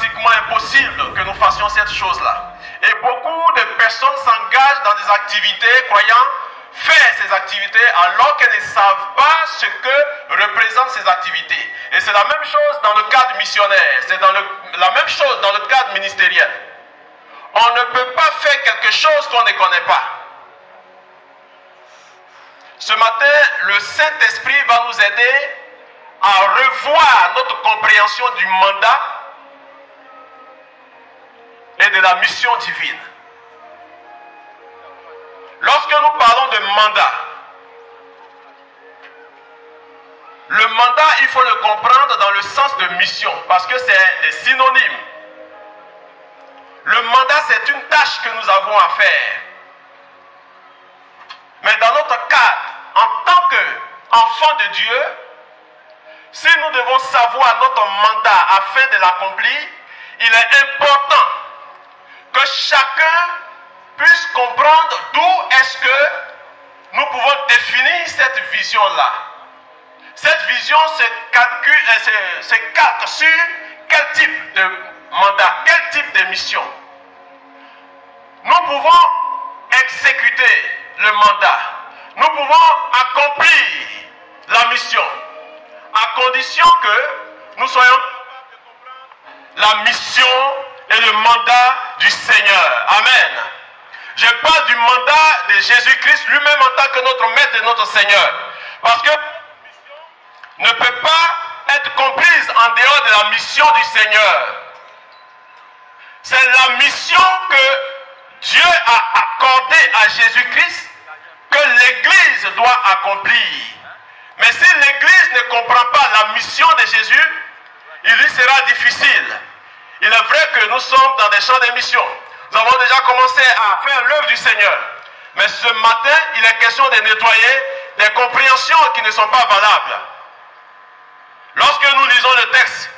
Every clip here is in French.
pratiquement impossible que nous fassions cette chose-là. Et beaucoup de personnes s'engagent dans des activités croyant faire ces activités alors qu'elles ne savent pas ce que représentent ces activités. Et c'est la même chose dans le cadre missionnaire, c'est la même chose dans le cadre ministériel. On ne peut pas faire quelque chose qu'on ne connaît pas. Ce matin, le Saint-Esprit va nous aider à revoir notre compréhension du mandat et de la mission divine. Lorsque nous parlons de mandat, le mandat, il faut le comprendre dans le sens de mission, parce que c'est des synonymes. Le mandat, c'est une tâche que nous avons à faire. Mais dans notre cadre, en tant qu'enfant de Dieu, si nous devons savoir notre mandat afin de l'accomplir, il est important que chacun puisse comprendre d'où est-ce que nous pouvons définir cette vision-là. Cette vision se calque sur quel type de mandat, quel type de mission. Nous pouvons exécuter le mandat. Nous pouvons accomplir la mission à condition que nous soyons capables de comprendre la mission et le mandat du Seigneur. Amen. Je parle du mandat de Jésus-Christ lui-même en tant que notre maître et notre Seigneur. Parce que ne peut pas être comprise en dehors de la mission du Seigneur. C'est la mission que Dieu a accordée à Jésus-Christ que l'Église doit accomplir. Mais si l'Église ne comprend pas la mission de Jésus, il lui sera difficile. Il est vrai que nous sommes dans des champs de mission. Nous avons déjà commencé à faire l'œuvre du Seigneur. Mais ce matin, il est question de nettoyer des compréhensions qui ne sont pas valables. Lorsque nous lisons le texte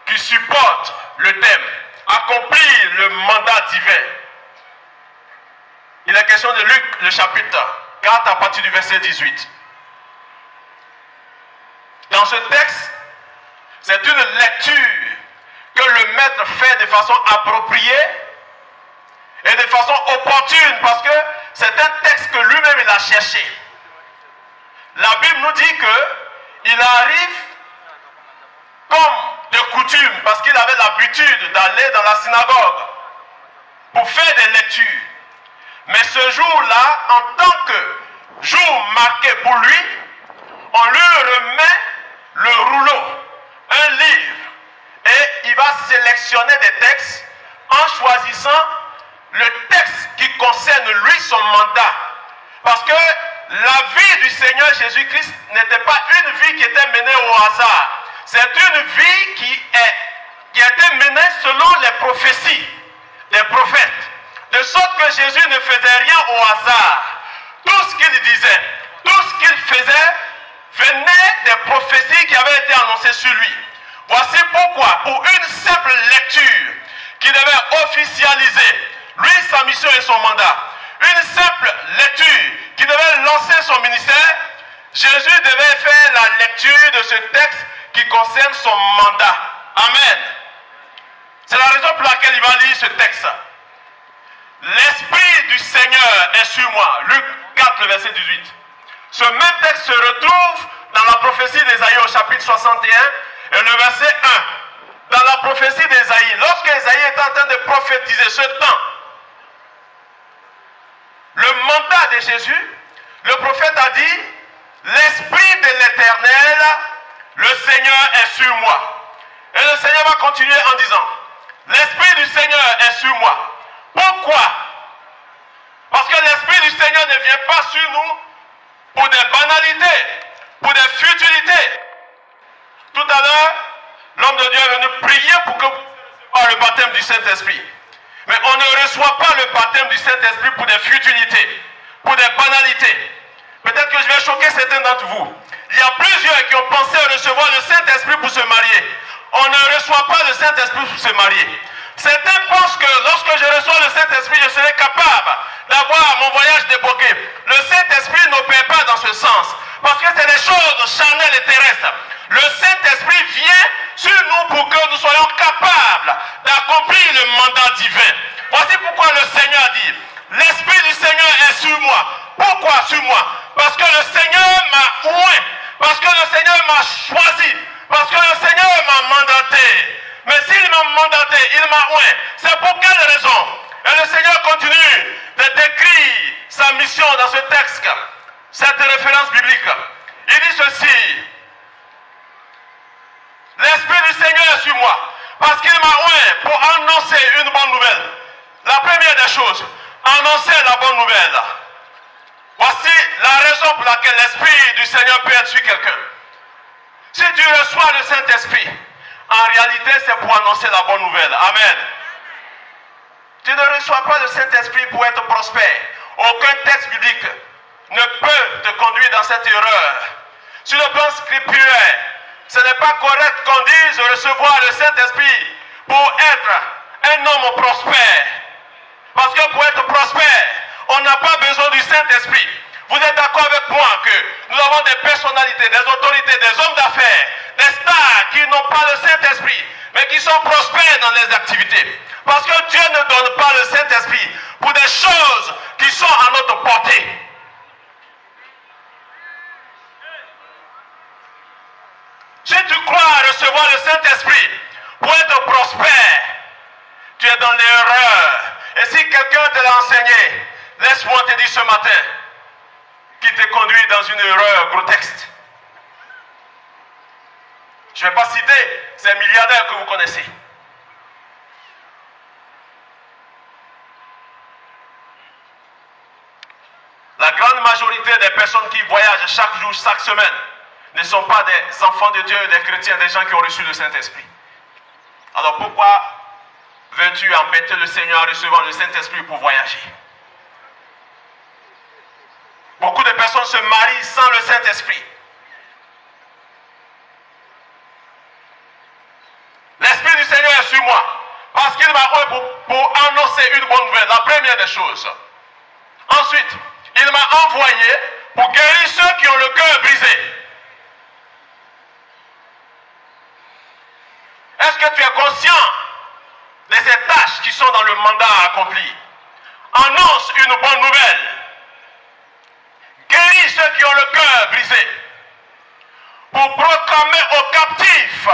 qui supporte le thème, accomplir le mandat divin, il est question de Luc, le chapitre 4, à partir du verset 18. Dans ce texte, c'est une lecture que le maître fait de façon appropriée et de façon opportune, parce que c'est un texte que lui-même il a cherché. La Bible nous dit qu'il arrive comme de coutume, parce qu'il avait l'habitude d'aller dans la synagogue pour faire des lectures. Mais ce jour-là, en tant que jour marqué pour lui, on lui remet le rouleau, un livre, et il va sélectionner des textes en choisissant le texte qui concerne lui, son mandat. Parce que la vie du Seigneur Jésus-Christ n'était pas une vie qui était menée au hasard. C'est une vie qui a été menée selon les prophéties des prophètes. De sorte que Jésus ne faisait rien au hasard. Tout ce qu'il disait, tout ce qu'il faisait venait des prophéties qui avaient été annoncées sur lui. Voici pourquoi, pour une simple lecture qui devait officialiser lui, sa mission et son mandat, une simple lecture qui devait lancer son ministère, Jésus devait faire la lecture de ce texte qui concerne son mandat. Amen. C'est la raison pour laquelle il va lire ce texte. L'Esprit du Seigneur est sur moi. Luc 4, le verset 18. Ce même texte se retrouve dans la prophétie d'Ésaïe au chapitre 61 et le verset 1. Dans la prophétie d'Ésaïe, lorsque Ésaïe est en train de prophétiser ce temps, le mandat de Jésus, le prophète a dit, l'Esprit de l'Éternel, le Seigneur est sur moi. Et le Seigneur va continuer en disant, l'Esprit du Seigneur est sur moi. Pourquoi? Parce que l'Esprit du Seigneur ne vient pas sur nous pour des banalités, pour des futilités. Tout à l'heure, l'homme de Dieu est venu prier pour que vous receviez le baptême du Saint-Esprit. Mais on ne reçoit pas le baptême du Saint-Esprit pour des futilités, pour des banalités. Peut-être que je vais choquer certains d'entre vous. Il y a plusieurs qui ont pensé recevoir le Saint-Esprit pour se marier. On ne reçoit pas le Saint-Esprit pour se marier. Certains pensent que lorsque je reçois le Saint-Esprit, je serai capable d'avoir mon voyage débloqué. Le Saint-Esprit n'opère pas dans ce sens. Parce que c'est des choses charnelles et terrestres. Le Saint-Esprit vient sur nous pour que nous soyons capables pris le mandat divin. Voici pourquoi le Seigneur dit, l'Esprit du Seigneur est sur moi. Pourquoi sur moi? Parce que le Seigneur m'a oint, parce que le Seigneur m'a choisi, parce que le Seigneur m'a mandaté. Mais s'il m'a mandaté, il m'a oint. C'est pour quelle raison? Et le Seigneur continue de décrire sa mission dans ce texte, cette référence biblique. Il dit ceci, l'Esprit du Seigneur est sur moi, parce qu'il m'a oint pour annoncer une bonne nouvelle. La première des choses, annoncer la bonne nouvelle. Voici la raison pour laquelle l'Esprit du Seigneur peut être sur quelqu'un. Si tu reçois le Saint-Esprit, en réalité c'est pour annoncer la bonne nouvelle. Amen. Tu ne reçois pas le Saint-Esprit pour être prospère. Aucun texte biblique ne peut te conduire dans cette erreur. Sur le plan scripturaire, ce n'est pas correct qu'on dise recevoir le Saint-Esprit pour être un homme prospère. Parce que pour être prospère, on n'a pas besoin du Saint-Esprit. Vous êtes d'accord avec moi que nous avons des personnalités, des autorités, des hommes d'affaires, des stars qui n'ont pas le Saint-Esprit, mais qui sont prospères dans les activités. Parce que Dieu ne donne pas le Saint-Esprit pour des choses qui sont à notre portée. Si tu crois recevoir le Saint-Esprit pour être prospère, tu es dans l'erreur. Et si quelqu'un te l'a enseigné, laisse-moi te dire ce matin qu'il te conduit dans une erreur grotesque. Je ne vais pas citer ces milliardaires que vous connaissez. La grande majorité des personnes qui voyagent chaque jour, chaque semaine, ne sont pas des enfants de Dieu, des chrétiens, des gens qui ont reçu le Saint-Esprit. Alors pourquoi veux-tu embêter le Seigneur en recevant le Saint-Esprit pour voyager? Beaucoup de personnes se marient sans le Saint-Esprit. L'Esprit du Seigneur est sur moi, parce qu'il m'a oint pour annoncer une bonne nouvelle, la première des choses. Ensuite, il m'a envoyé pour guérir ceux qui ont le cœur brisé. Est-ce que tu es conscient de ces tâches qui sont dans le mandat à accomplir? Annonce une bonne nouvelle. Guéris ceux qui ont le cœur brisé. Pour proclamer aux captifs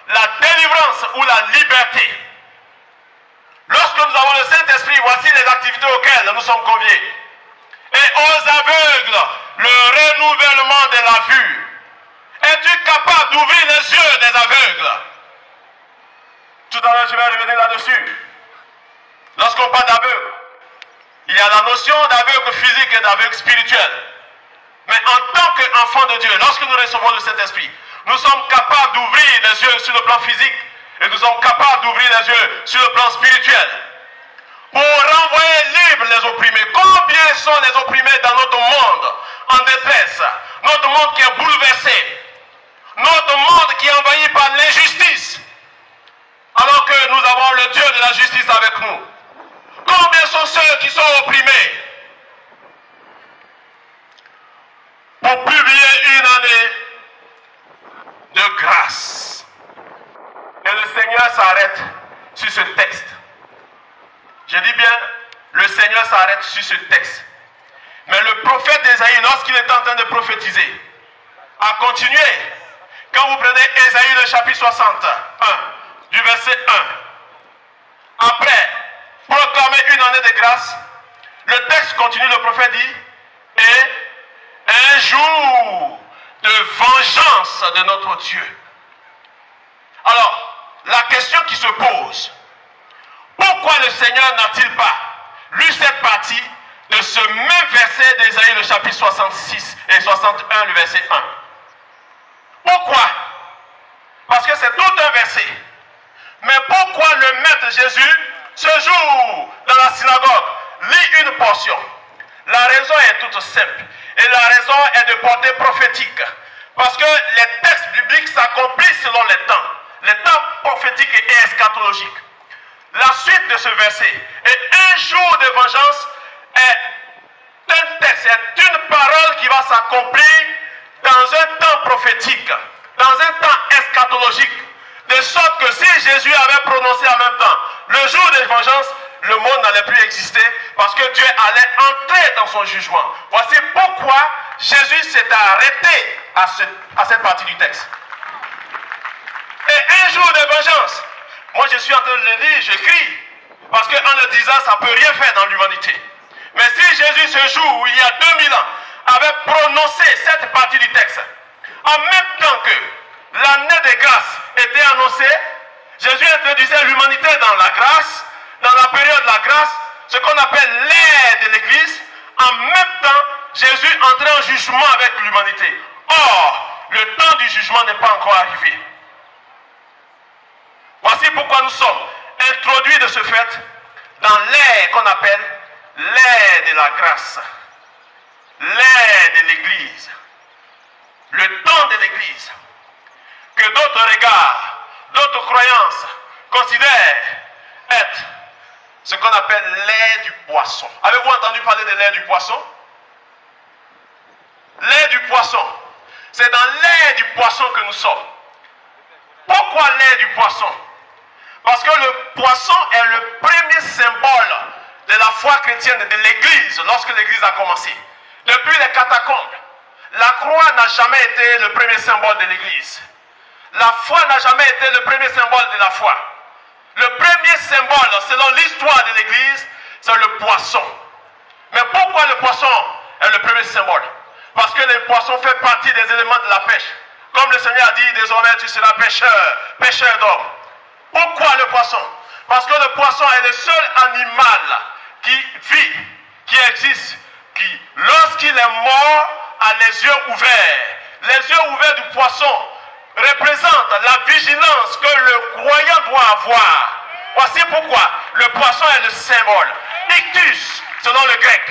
la délivrance ou la liberté. Lorsque nous avons le Saint-Esprit, voici les activités auxquelles nous sommes conviés. Et aux aveugles, le renouvellement de la vue. Es-tu capable d'ouvrir les yeux des aveugles? Tout à l'heure, je vais revenir là-dessus. Lorsqu'on parle d'aveugle, il y a la notion d'aveugle physique et d'aveugle spirituel. Mais en tant qu'enfant de Dieu, lorsque nous recevons le Saint-Esprit, nous sommes capables d'ouvrir les yeux sur le plan physique et nous sommes capables d'ouvrir les yeux sur le plan spirituel pour renvoyer libres les opprimés. Combien sont les opprimés dans notre monde en détresse? Notre monde qui est bouleversé. Notre monde qui est envahi par l'injustice. Alors que nous avons le Dieu de la justice avec nous. Combien sont ceux qui sont opprimés? Pour publier une année de grâce. Et le Seigneur s'arrête sur ce texte. Je dis bien, le Seigneur s'arrête sur ce texte. Mais le prophète Ésaïe, lorsqu'il est en train de prophétiser, a continué. Quand vous prenez Ésaïe le chapitre 61, du verset 1, après proclamer une année de grâce, le texte continue, le prophète dit, et un jour de vengeance de notre Dieu. Alors, la question qui se pose, pourquoi le Seigneur n'a-t-il pas lu cette partie de ce même verset d'Ésaïe, le chapitre 66 et 61, le verset 1? Pourquoi? Parce que c'est tout un verset. Mais pourquoi le maître Jésus, ce jour, dans la synagogue, lit une portion? La raison est toute simple. Et la raison est de portée prophétique. Parce que les textes bibliques s'accomplissent selon les temps prophétiques et eschatologiques. La suite de ce verset est un jour de vengeance est un texte, est une parole qui va s'accomplir dans un temps prophétique, dans un temps eschatologique. De sorte que si Jésus avait prononcé en même temps Le jour de vengeance, le monde n'allait plus exister parce que Dieu allait entrer dans son jugement. Voici pourquoi Jésus s'est arrêté à cette partie du texte. Et un jour de vengeance, moi je suis en train de le dire, je crie, parce qu'en le disant, ça ne peut rien faire dans l'humanité. Mais si Jésus, ce jour, il y a 2000 ans, avait prononcé cette partie du texte, en même temps que l'année de grâce était annoncée, Jésus introduisait l'humanité dans la grâce, dans la période de la grâce, ce qu'on appelle l'ère de l'Église. En même temps, Jésus entrait en jugement avec l'humanité. Or, le temps du jugement n'est pas encore arrivé. Voici pourquoi nous sommes introduits de ce fait dans l'ère qu'on appelle l'ère de la grâce, l'ère de l'Église, le temps de l'Église, que d'autres regards, d'autres croyances considèrent être ce qu'on appelle l'ère du poisson. Avez-vous entendu parler de l'ère du poisson? L'ère du poisson, c'est dans l'ère du poisson que nous sommes. Pourquoi l'ère du poisson? Parce que le poisson est le premier symbole de la foi chrétienne de l'Église lorsque l'Église a commencé. Depuis les catacombes, la croix n'a jamais été le premier symbole de l'Église. La foi n'a jamais été le premier symbole de la foi. Le premier symbole, selon l'histoire de l'Église, c'est le poisson. Mais pourquoi le poisson est le premier symbole? Parce que le poisson fait partie des éléments de la pêche. Comme le Seigneur a dit, désormais tu seras pêcheur d'hommes. Pourquoi le poisson? Parce que le poisson est le seul animal qui vit, qui existe, qui, lorsqu'il est mort, a les yeux ouverts. Les yeux ouverts du poisson représentent la vigilance que le croyant doit avoir. Voici pourquoi le poisson est le symbole. Ictus, selon le grec.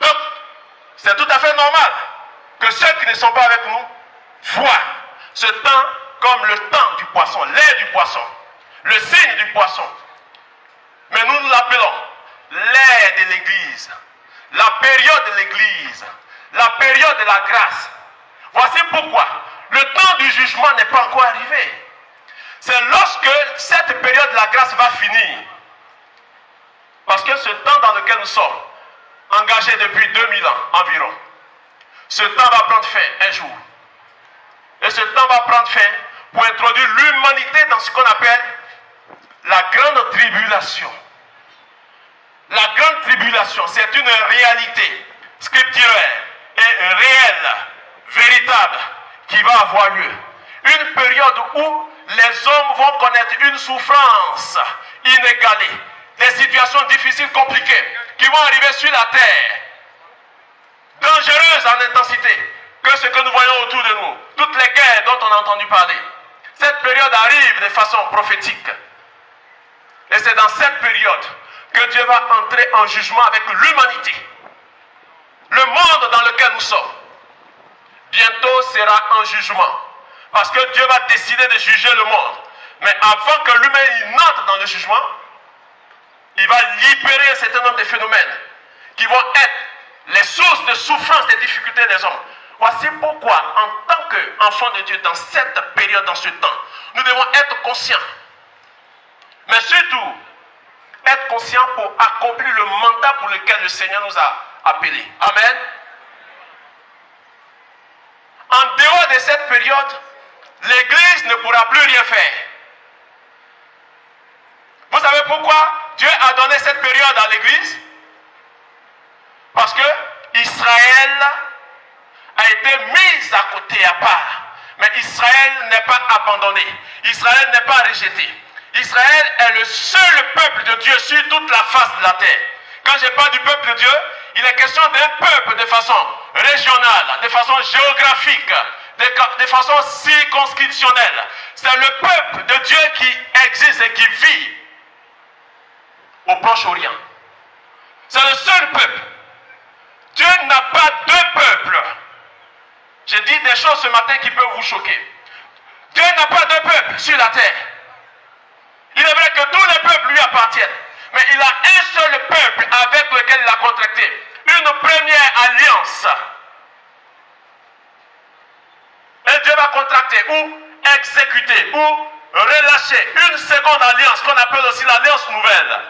Donc, c'est tout à fait normal que ceux qui ne sont pas avec nous voient ce temps comme le temps du poisson, l'ère du poisson, le signe du poisson. Mais nous l'appelons l'ère de l'Église, la période de l'Église, la période de la grâce. Voici pourquoi le temps du jugement n'est pas encore arrivé. C'est lorsque cette période de la grâce va finir. Parce que ce temps dans lequel nous sommes, engagés depuis 2000 ans environ, ce temps va prendre fin un jour. Et ce temps va prendre fin pour introduire l'humanité dans ce qu'on appelle la grande tribulation. La grande tribulation, c'est une réalité scripturaire et réelle, véritable, qui va avoir lieu. Une période où les hommes vont connaître une souffrance inégalée, des situations difficiles, compliquées, qui vont arriver sur la terre, dangereuses en intensité, que ce que nous voyons autour de nous, toutes les guerres dont on a entendu parler. Cette période arrive de façon prophétique. Et c'est dans cette période que Dieu va entrer en jugement avec l'humanité. Le monde dans lequel nous sommes, bientôt sera en jugement. Parce que Dieu va décider de juger le monde. Mais avant que l'humain entre dans le jugement, il va libérer un certain nombre de phénomènes qui vont être les sources de souffrance et de difficultés des hommes. Voici pourquoi, en tant qu'enfants de Dieu, dans cette période, dans ce temps, nous devons être conscients. Mais surtout, être conscients pour accomplir le mandat pour lequel le Seigneur nous a appelés. Amen. En dehors de cette période, l'Église ne pourra plus rien faire. Vous savez pourquoi Dieu a donné cette période à l'Église? Parce que Israël a été mise à côté, à part. Mais Israël n'est pas abandonné. Israël n'est pas rejeté. Israël est le seul peuple de Dieu sur toute la face de la terre. Quand je parle du peuple de Dieu, il est question d'un peuple de façon régionale, de façon géographique, de façon circonscriptionnelle. C'est le peuple de Dieu qui existe et qui vit au Proche-Orient. C'est le seul peuple. Dieu n'a pas deux peuples. J'ai dit des choses ce matin qui peuvent vous choquer. Dieu n'a pas deux peuples sur la terre. Il est vrai que tous les peuples lui appartiennent. Mais il a un seul peuple avec lequel il a contracté une première alliance. Et Dieu va contracter ou exécuter ou relâcher une seconde alliance qu'on appelle aussi l'alliance nouvelle.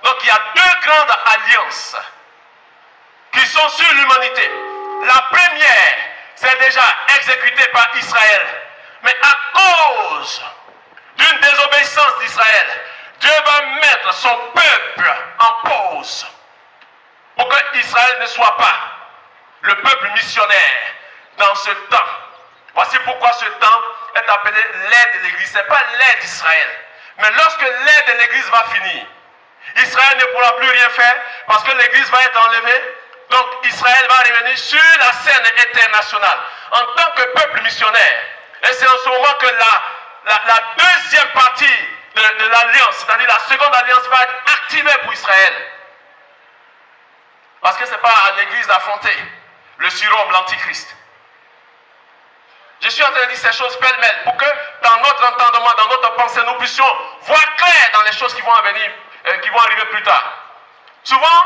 Donc il y a deux grandes alliances qui sont sur l'humanité. La première, c'est déjà exécutée par Israël. Mais à cause d'une désobéissance d'Israël, Dieu va mettre son peuple en pause pour que Israël ne soit pas le peuple missionnaire dans ce temps. Voici pourquoi ce temps est appelé l'ère de l'Église. Ce n'est pas l'ère d'Israël. Mais lorsque l'ère de l'Église va finir, Israël ne pourra plus rien faire parce que l'Église va être enlevée. Donc Israël va revenir sur la scène internationale en tant que peuple missionnaire. Et c'est en ce moment que la deuxième partie de l'alliance, c'est-à-dire la seconde alliance, va être activée pour Israël. Parce que ce n'est pas à l'Église d'affronter le surhomme, l'Antichrist. Je suis en train de dire ces choses pêle-mêle pour que dans notre entendement, dans notre pensée, nous puissions voir clair dans les choses qui vont arriver plus tard. Souvent,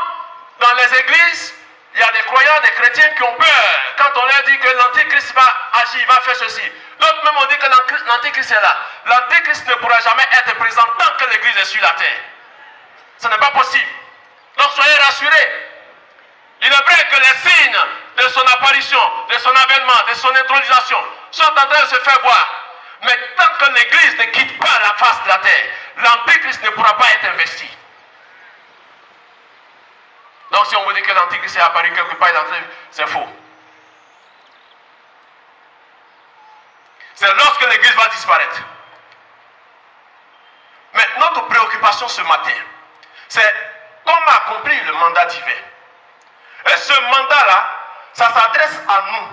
dans les églises, il y a des croyants, des chrétiens qui ont peur quand on leur dit que l'Antichrist va agir, va faire ceci. D'autres même ont dit que l'Antichrist est là. L'Antichrist ne pourra jamais être présent tant que l'Église est sur la terre. Ce n'est pas possible. Donc soyez rassurés. Il est vrai que les signes de son apparition, de son avènement, de son intronisation sont en train de se faire voir. Mais tant que l'Église ne quitte pas la face de la terre, l'Antichrist ne pourra pas être investi. Donc si on vous dit que l'Antichrist est apparu quelque part, c'est faux. C'est lorsque l'Église va disparaître. Mais notre préoccupation ce matin, c'est comment accomplir le mandat divin. Et ce mandat-là, ça s'adresse à nous,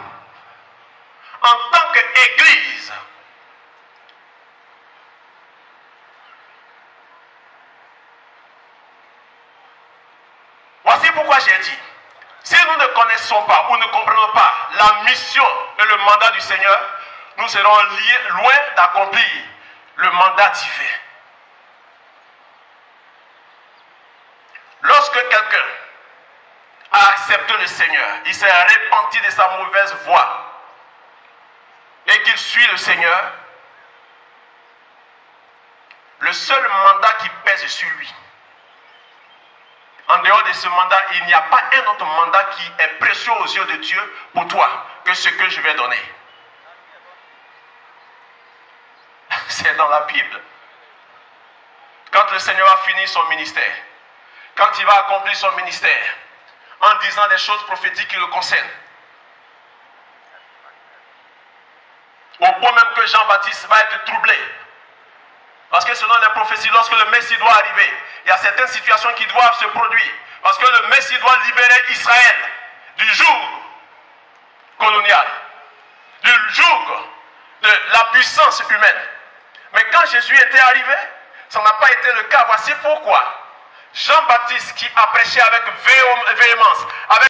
en tant qu'Église. Voici pourquoi j'ai dit, si nous ne connaissons pas ou ne comprenons pas la mission et le mandat du Seigneur, nous serons loin d'accomplir le mandat divin. Lorsque quelqu'un a accepté le Seigneur, il s'est repenti de sa mauvaise voie et qu'il suit le Seigneur, le seul mandat qui pèse sur lui, en dehors de ce mandat, il n'y a pas un autre mandat qui est précieux aux yeux de Dieu pour toi que ce que je vais donner. C'est dans la Bible. Quand le Seigneur a fini son ministère, quand il va accomplir son ministère, en disant des choses prophétiques qui le concernent, au point même que Jean-Baptiste va être troublé. Parce que selon les prophéties, lorsque le Messie doit arriver, il y a certaines situations qui doivent se produire. Parce que le Messie doit libérer Israël du joug colonial, du joug de la puissance humaine. Mais quand Jésus était arrivé, ça n'a pas été le cas. Voici pourquoi Jean-Baptiste, qui a prêché avec véhémence, avec